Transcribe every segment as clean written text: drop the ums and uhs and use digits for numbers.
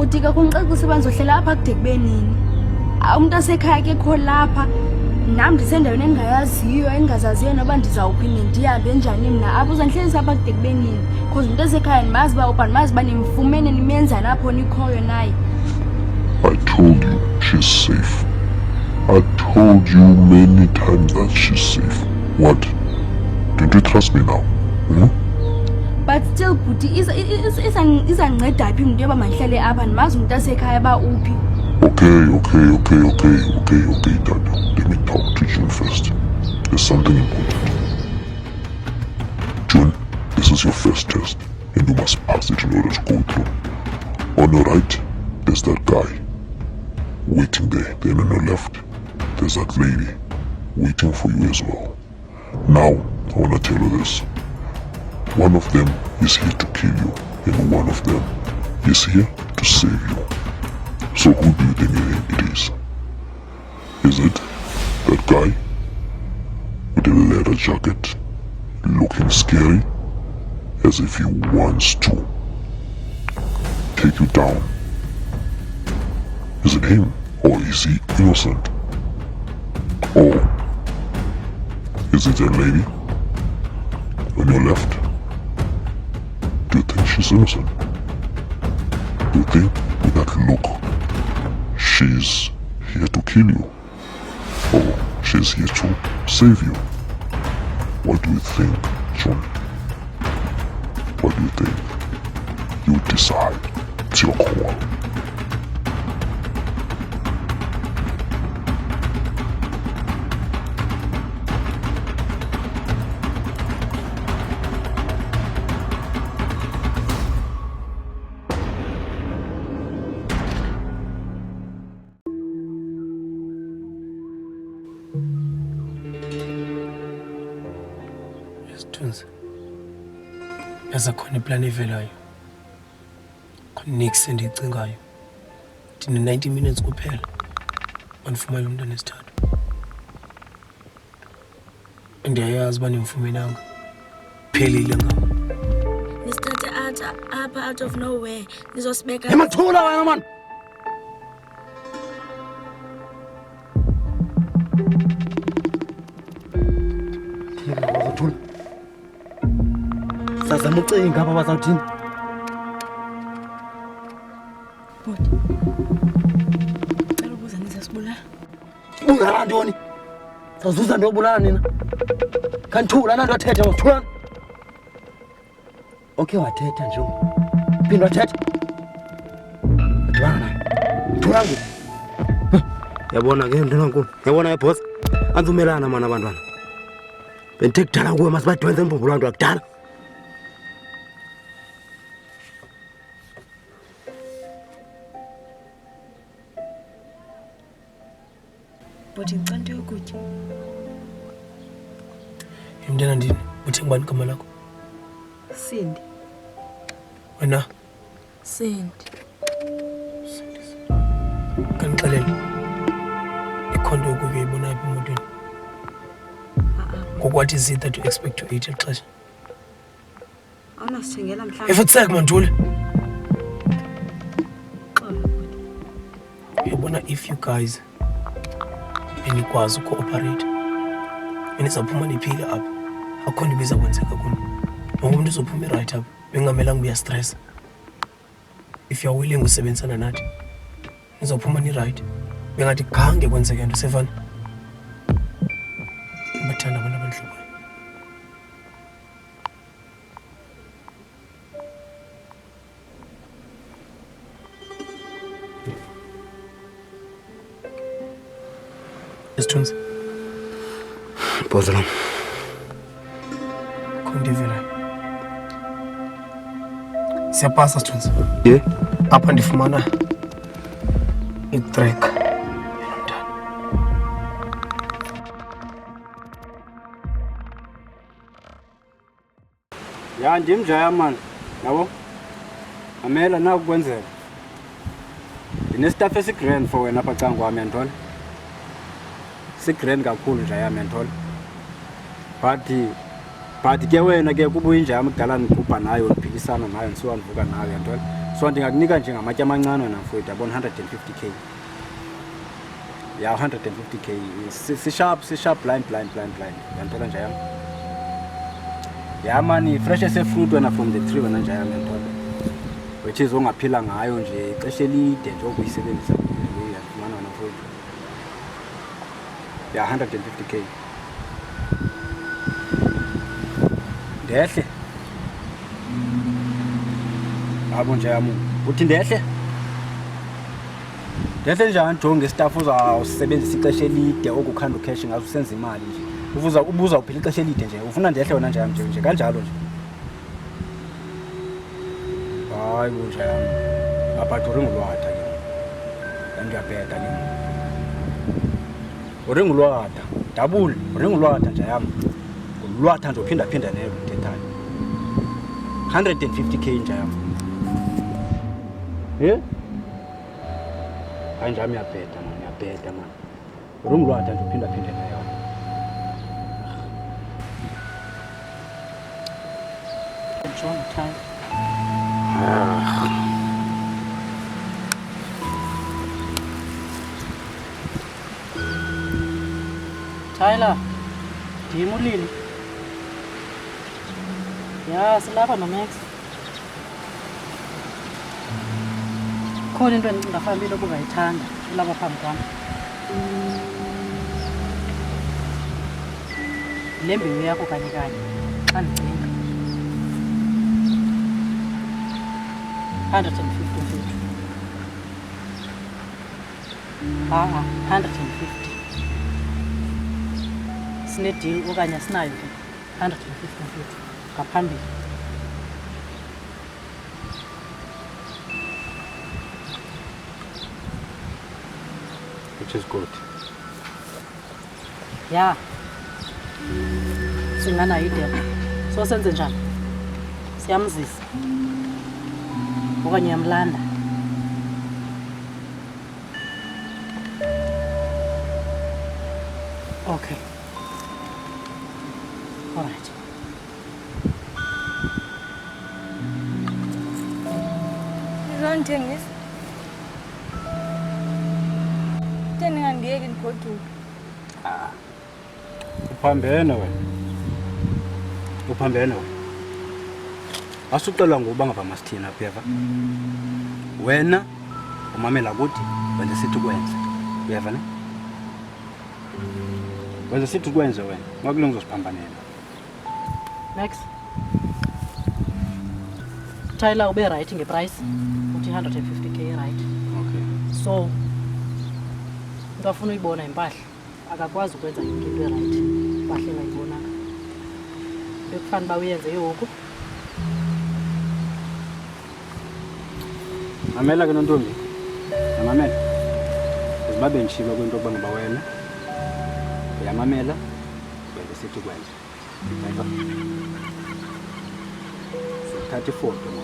Butika kunqaqisa banzohlela apha kude kube nini. Umuntu asekhaya ke kho lapha. Nami ndisendaweni engayaziyo engazaziyo noba ndizawuphinde ndihambe njani mina apho uzandihlelisa apha kude kube nini because umuntu asekhaya ndimazi uba ubani mazi uba nimfumene nimenzani apho nikhoyo naye. I told you she's safe. I told you many times that she's safe. What? Don't you trust me now? But still Buti izandinceda phi umuntu yoba mandihlale apha ndimazi umuntu asekhaya ba uphi. Okay, Dad. Let me talk to June first. There's something important. June, this is your first test, and you must pass it in order to go through. On your right, there's that guy waiting there. Then on your left, there's that lady waiting for you as well. Now, I want to tell you this. One of them is here to kill you, and one of them is here to save you. So who do you think it is? Is it that guy with a leather jacket, looking scary, as if he wants to take you down? Is it him, or is he innocent? Or is it that lady on your left? Do you think she's innocent? Do you think with that look she's here to kill you? Or she's here to save you? What do you think, John? What do you think? You decide. It's your call. Yaza khona iplan evelayo. Khona next endiyicingayo. Ndine 90 minutes kuphela. Mandifumane umntwana esithathu. Ndiyayazi uba nimfumenanga. Phelile ngam. Nisithathe apha out of nowhere. Nizosibeka. Emathula wena man. Thula. Sazama ucinga apha bazawuthini. Bhuti. Cela ubuza nizasibulala. Ubulala ntoni? Sazuza nto yobulala nina. Kanthula nanto athethe wathula. Okay wathetha nje. Phinda wathetha. Thula naye. Thula ngoku. Yabona ke ntona nkulu. Yabona boss. Anzumelana mana abantwana. Benthe kudala kuwe masibadwenze imbumbulu abantu akudala. Bhuti ngicela into yokutya. Mntana ndini, uthi ngibani igama lakho? Cindy. Wena? Cindy. Kanixelele. Ikhonto ukuyibona apha emotweni. What is it that you expect to eat exesha? Awunasithengela mhlawumbe. If it's like Mandule. Yabona if you guys benikwazi ukooperate enizaphuma niphile apha akho nto ibiza kwenzeka kulo ngoba umuntu uzophuma right apha bengamelanga ubuya stress. If you are willing usebenzisana nathi nizophuma ni right bengathi khange kwenzeke nto sevana bathanda abantu abanhloko. Isithunzi Bozolo kundivela siyapasa Sithunzi. ye Apha ndifumana itrack ya ndimjaya man yabo amela nakukwenzela ndinestaff esigrand for wena apha cangu wami yantona sigrand kakhulu nje yami yantona but ke wena ke kuba inje yami kudala ndikhupha nayo ndiphikisana nayo ndisiwandivuka nayo yantona So ndingakunika nje ngamatye amancane wena mfowethu yabona 150k. Yeah, 150k. Si-sharp blind. Yantona nje yam. Yeah man, fresh as a fruit wena from the tree wena nje yam yantona. Which is ongaphila ngayo nje ixesha elide nje okuyisebenzisa uyafumana wena mfowethu. Yeah, 150k. Ndehle. Abo nje yam. Uthi ndehle? Ndehle njani jonge staff uzawusebenzisa ixesha elide okukhanda ucash ngazo usenza imali nje. Ubuza uphila ixesha elide nje. Ufuna ndehle wena nje yam nje kanjalo nje. Hayi bunje yam. Apha uringulwatha ke. Ngiyabheda ke. Uringulwatha. Double uringulwatha nje yam. Ulwatha nje uphinda lelo uthethayo. 150k nje yam. Hayi njami yabheda man. Uringulwatha nje uphinda lelo. John time. Tyler, ndimulile. Ya, silapha noMax. Khona into endingafambile obungayithanda ilapha phambi kwam. Le mbewu yakho kanye xa ndicinga. 150 mfethu. 150. Sinedeal okanye sinayo ke 150 mfethu ngaphambili. Which is good. Ya. Singanayo idea. So senze njani? Siyamzisa. Okanye yamlanda. Okay. All right. Uzondithengisa? Ndingandiyeki ndigoduke. Uphambene wena. Asucela ngoba ngaba masithina pheva. Wena umamela kuthi wenze sithi kwenze. Uyeva ne? Wenze sithi kwenze wena. Ngakulunga uzosiphambanela. Max. Tyler ube right ngeprice. Uthi 150k right. Okay. So into afuna uyibona impahla akakwazi ukwenza yonke into right. Impahla engayibonanga. Bekufanele ba uyenze ihoku. Mamela ke nontombi. Mamela. Uzibabe nshilo kwento kuba ngaba wena. Uyamamela. Wenze sithi kwenze. Yebo. Thatha ifoto mo.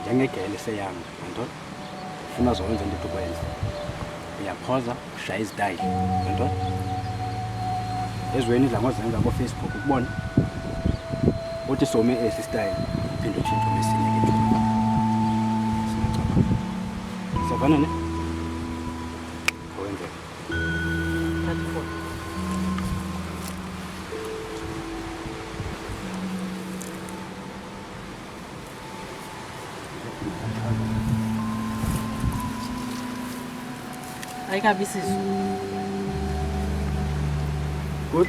Njengegele seyami, yantona? Ufuna zokwenza into kwenza. Uyaphoza, ushaya izidayile, yantona? Ezweni idla ngozenza ko Facebook ukubona. Uthi some esi style, uphinde utshintshe mesinye ke. Sinacaba. Savana ne? Owenze. 34. Ayikabi sisu. Good.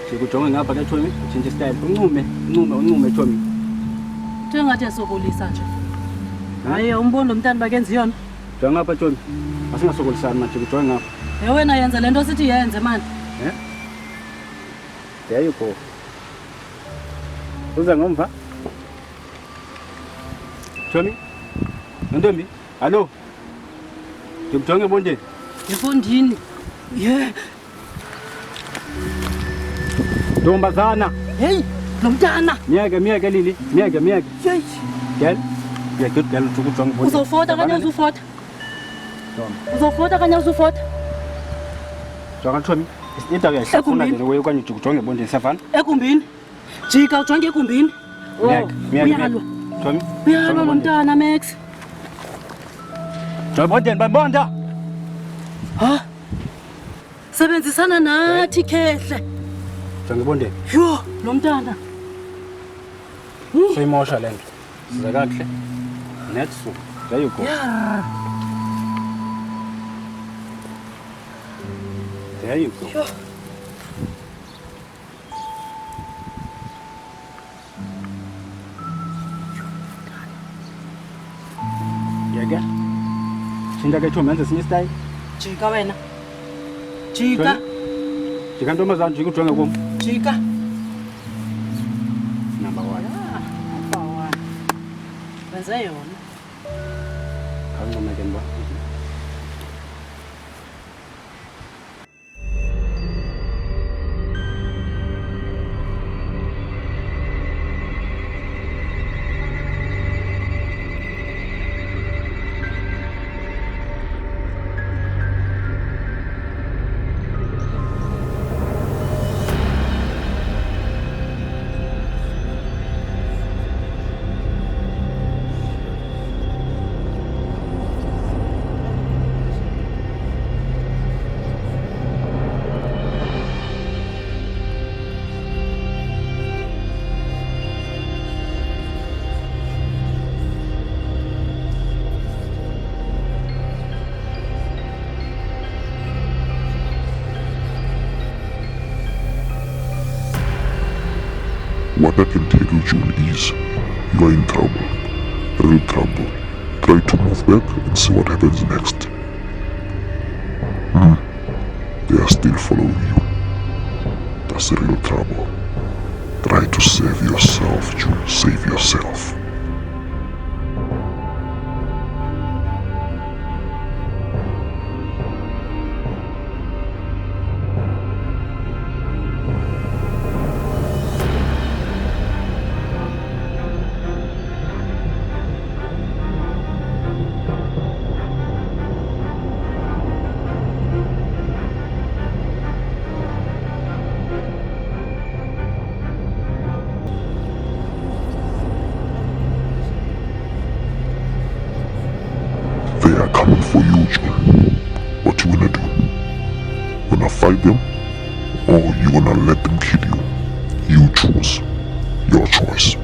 Sikujonga ngapha ke Thomi, utshintshe style. Uncume Thomi. Uthe ngathi yasokolisa nje. Hayi umbona lo mntana bakenza yona. Jonga ngapha Thomi. Asingasokolisani manje kujonga ngapha. Wena yenza lento sithi yenze manje. There you go. Uza ngomva? Thomi? Ntombi? Hallo? Ngikujonge bondeni. Efondini. Yeah. Ntombazana. Hey, lo mntana. Miyeke Lili. Miyeke. Hey. Girl. Yeah, good girl. Ukujonga bondeni. Uzofota kanye uzofota. Jonga. Uzofota kanye uzofota. Jonga Thomi. Into ke hlafuna nje wewe kanye ukujonge bondeni savana. Ekumbini. Jika ujonge ekumbini. uyalwa uyalwa lo mntana Max. Joy Bonda. Ha? Sebenzisana nathi Khehle. Jonge Yho, lo mntana. Soyimosha le nto. Siza kakuhle. Next week. There you go. Yeah. There you go. Yho. Yeke. Shinda ke thomenze sinye style. Jika wena. Jika. Jika ntombazana jika ujonge kum. Jika. Number 1. Number 1. Wenze yona. Awuncomeke mba. What I can tell you, June, is you are in trouble. Real trouble. Try to move back and see what happens next. They are still following you. That's the real trouble. Try to save yourself, June. Save yourself. They are coming for you, June. What you gonna do? Gonna fight them? Or you gonna let them kill you? You choose. Your choice.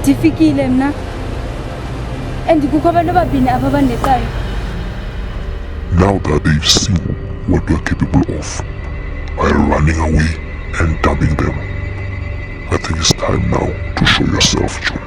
Ndifikile mna and kukho abantu ababini apha abandeqayo. Now that they've seen what you're capable of, by running away and dumping them, I think it's time now to show yourself, June.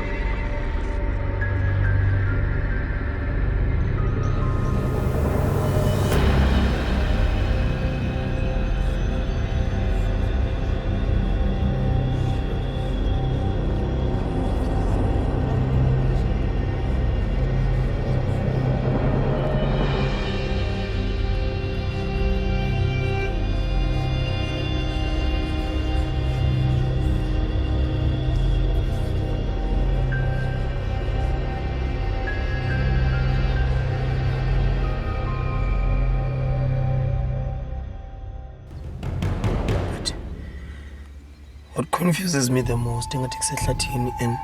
confuses me the most engathi kusehlathini and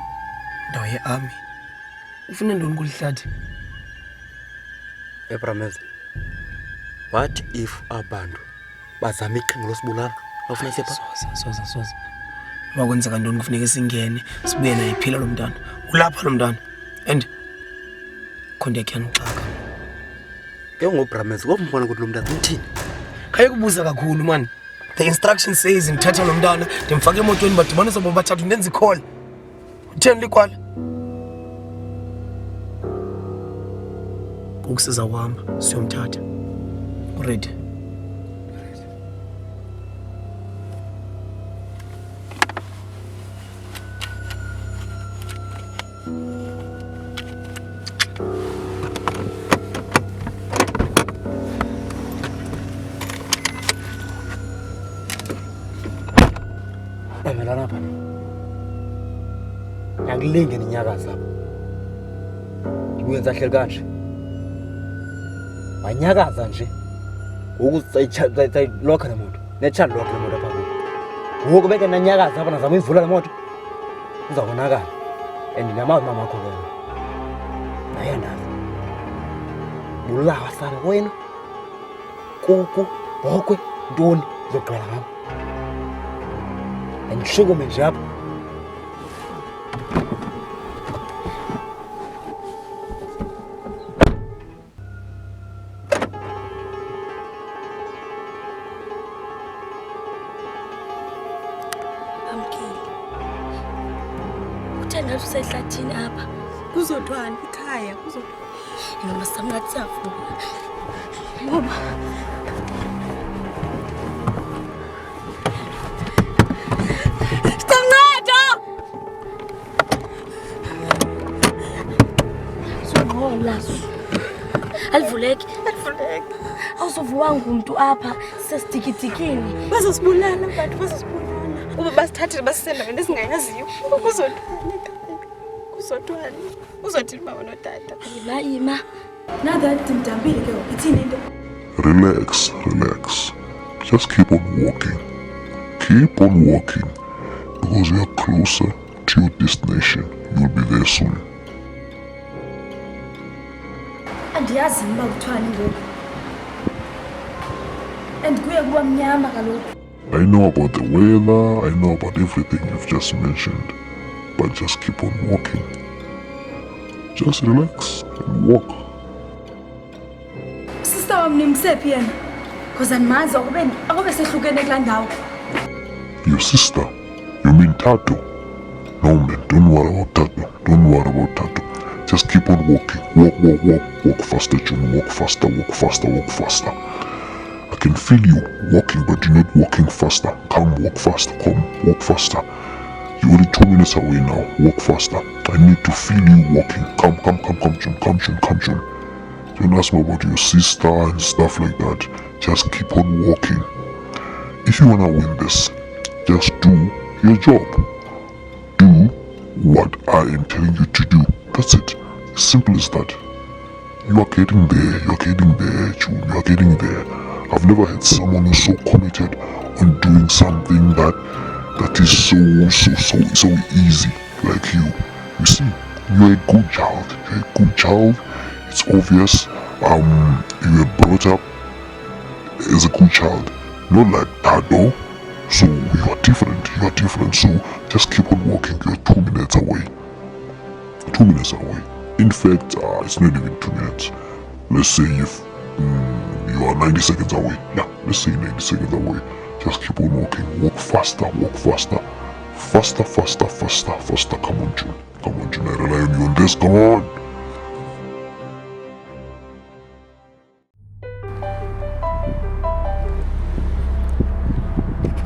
ndawo ye-army. Ufuna ntoni kuli hlathi? Bramez, what if abantu bazama iqhinga losibulala bafuna isepha? Soza. Uma kwenzeka ntoni kufuneka singene sibuye naye ephila lo mntana. Ulapha lo mntana and contact yanixaka. Ke ngoBramez ngombona ukuthi lo mntana uthini? Khaye kubuza kakhulu man. The instruction says ngithatha lo mntana ndimfake emotweni badibanisa boba bathathu ndenza icall. Utheni likwala? Ukusiza uhamba siyomthatha. Ready? Emelana apha. Angilinge ninyakaza apha. Uyenza hleli kanje. Wanyakaza nje. Lokha nemoto. Nechali lokha nemoto apha kuyo. Ngoku beke nanyakaza apha nazama ivula le moto. Uzabonakala. And namazi mama akho ke. Nayendazi. Bulawa sana wena. Kuku, bhokwe, ntoni zogqala ngapha. Andishukume nje apha. Uthanda usehlathini apha. Kuzodwani ekhaya kuzodwa. Noma samngathi siyavuka. Ngoba Alivuleki. Awuzovuka ngumuntu apha sesitikidikini. Bazosibulala abantu bazosibulala. Uba basithathele basisendaweni esingayaziyo. Kuzodwani. Uzothi baba notata. Ima. Nada ndimdambile ke ithini into? Relax. Just keep on walking. Keep on walking. Because you're closer to your destination. You'll be there soon. Andiyazi uba kuthwani ngoku. And kuye kuba mnyama kaloku. I know about the weather, I know about everything you've just mentioned, but just keep on walking. Just relax and walk. Sister wam nimsephi yena? Because andimazi akube sehlukene kulaa ndawo. Your sister? You mean Tato? No man, don't worry about Tato. Just keep on walking. Walk faster, June. Walk faster. I can feel you walking, but you're not walking faster. Come, walk faster. You're only 2 minutes away now. Walk faster. I need to feel you walking. Come, June. Don't ask me about your sister and stuff like that. Just keep on walking. If you wanna win this, just do your job. Do what I am telling you to do. That's it. Simple as that. You are getting there, June. You are getting there. I've never had someone who's so committed on doing something that is so easy like you. You see, you're a good child. It's obvious. You were brought up as a good child, not like that though. So you are different. So just keep on walking. You're 2 minutes away. In fact, it's not even 2 minutes. Let's say if you are 90 seconds away. Yeah, let's say 90 seconds away. Just keep on walking. Walk faster. Faster. Come on, June. I rely on you on this. Come on.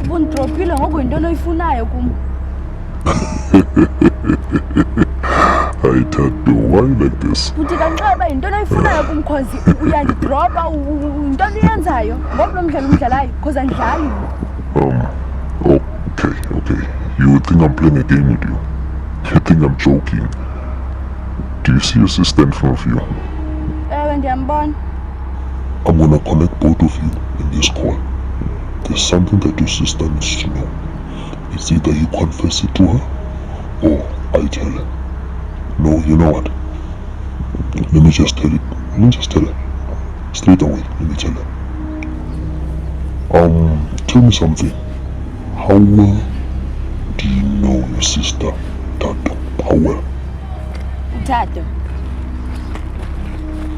Ubundropile ngoku into oyifunayo kum. Hi Tato, why you like this? Uthi kanxeba into oyifunayo kum cause uyandidropa into oyenzayo ngoba lo mdlalo umdlalayo cause andidlali. Okay. You think I'm playing a game with you? You think I'm joking? Do you see your sister in front of you? Ewe ndiyambona. I'm gonna connect both of you in this call. There's something that your sister needs to know. It's either you confess it to her or I tell her. No, you know what? Let me just tell it. Let me just tell her. Straight away, let me tell her. Tell me something. How well do you know your sister, Tato? How well? Tato.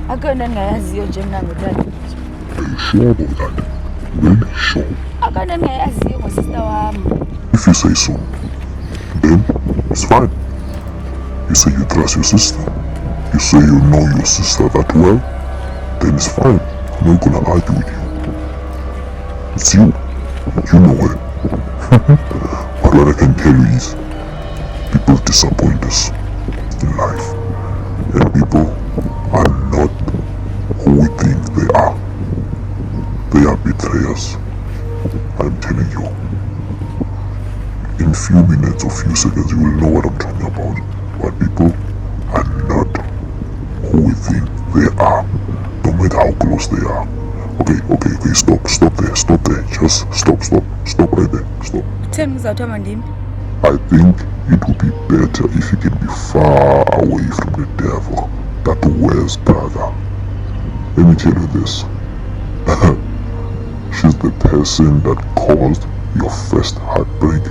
Akona ngayaziyo nje mina ngoTato. Are you sure about that? Really sure? Akona ngayaziyo ngosister wami. If you say so, then it's fine. You say you trust your sister. You say you know your sister that well, then it's fine. I'm not gonna argue with you. It's you. You know it. But what I can tell you is, people disappoint us in life. And people are not who we think they are. They are betrayers. I'm telling you. In few minutes or few seconds you will know what I'm talking about. But people are not who we think they are, no matter how close they are. Okay, stop there, just stop right there, stop. Tell me uzawuthoma ndimi. I think it would be better if you can be far away from the devil that wears Prada. Let me tell you this. She's the person that caused your first heartbreak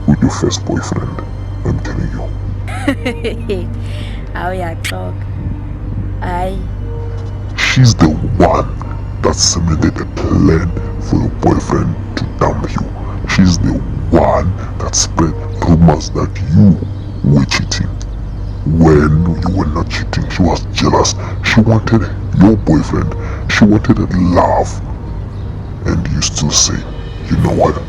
with your first boyfriend. I'm telling you. Awuyaxoka. Hayi. She's the one that cemented a plan for your boyfriend to dump you. She's the one that spread rumors that you were cheating. When you were not cheating, she was jealous. She wanted your boyfriend. She wanted love. And you still say, you know what?